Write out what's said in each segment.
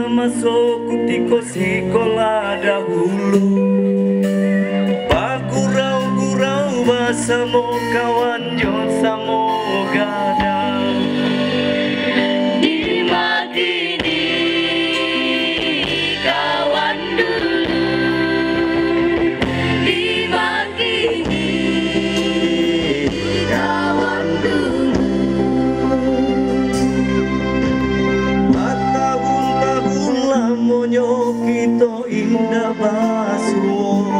masuk kutiko sekolah dahulu. Bagurau-gurau bersama kawan jo samo gadang. Di Madini kawan dulu, di Madini kawan dulu. Tahun-tahun lamonyo kita indah basuo.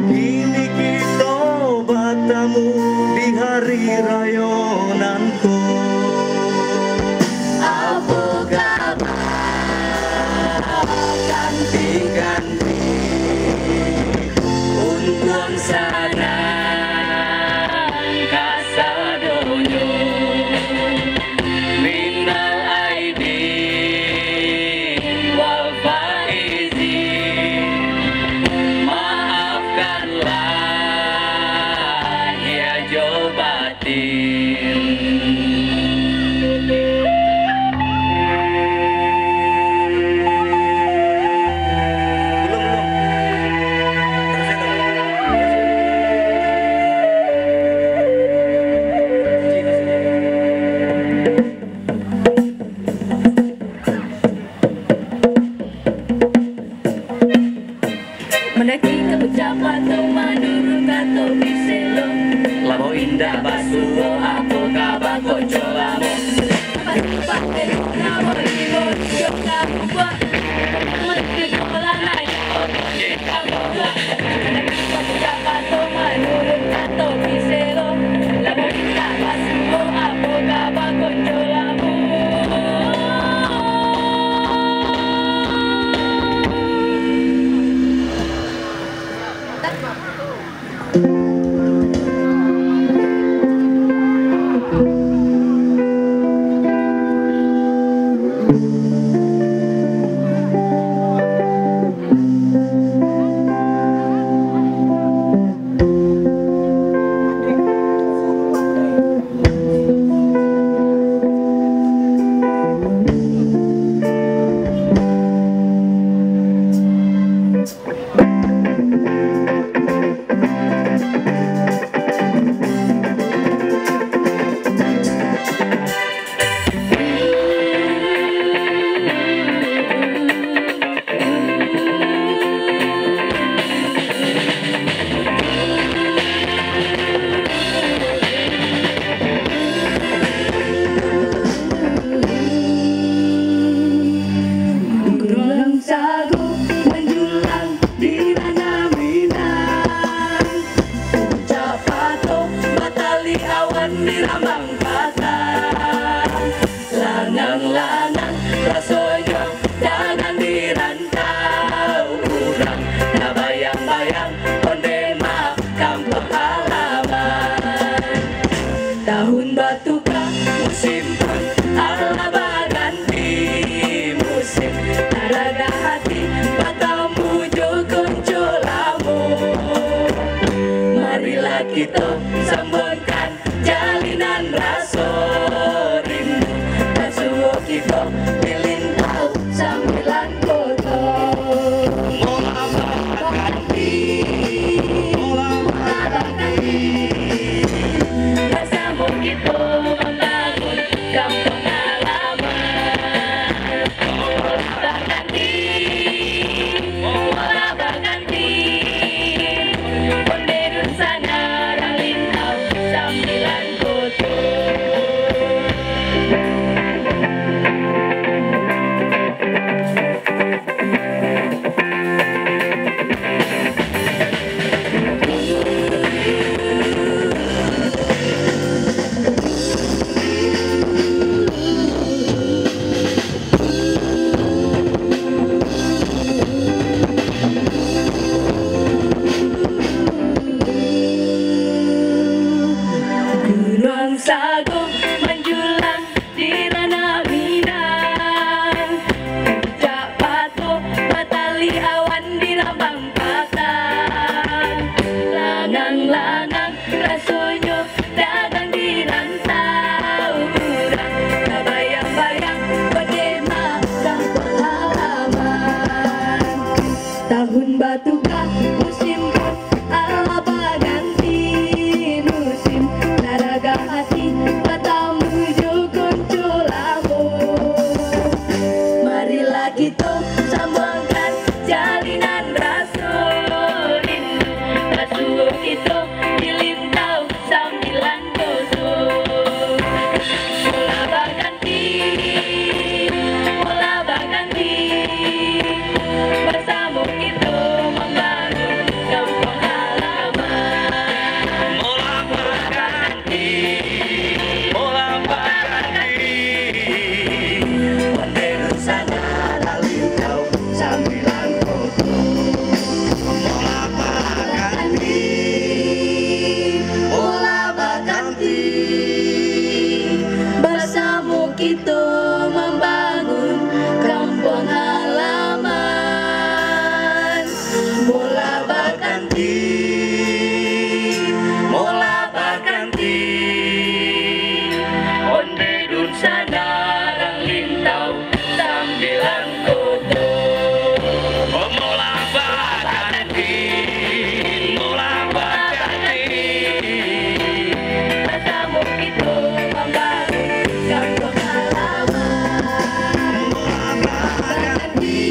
Kini kita bertemu di hari raya nanko. Apa kabar ganti-ganti untung sana kasadonyo minal aidin wal faizin, maafkanlah ya jobatin. Mendaki ke pejabat menurut kata biselo, lamo indah basuo apa kabar koco lamo. Pakai lamo ibu joka buat mesti sekolah naik. Mendaki ke pejabat menurut kata biselo, lamo indah basuo apa kabar koco lamo. Lanang-lanang rasanya jangan dirantau urang, nah bayang-bayang onde maaf kampung halaman. Tahun batuka musim pun ala baganti musim, taraga hati patamu jokon colamu. Marilah kita sambungkan jalinan rasa rindu, basuo kita melintau sambilan foto. Mola baganti, mola baganti, bersama kita membangun kampung halaman. Mola baganti, mola baganti, onde sana ralin Membangun batu kah musim pun ala ganti musim naraga hati katamu jokon colamu. Marilah kita sambungkan jalinan rasulin rasul itu dilintau sambilan doso. Bola berganti bersama kita membangun kampung halaman. Bola berganti Onde sana lalintau sambilan foto. Bola berganti Bersama kita membangun kampung halaman. Bola berganti onde dun sana lintau sambilan foto. Bola berganti Bersama kita membangun kampung halaman. Bola berganti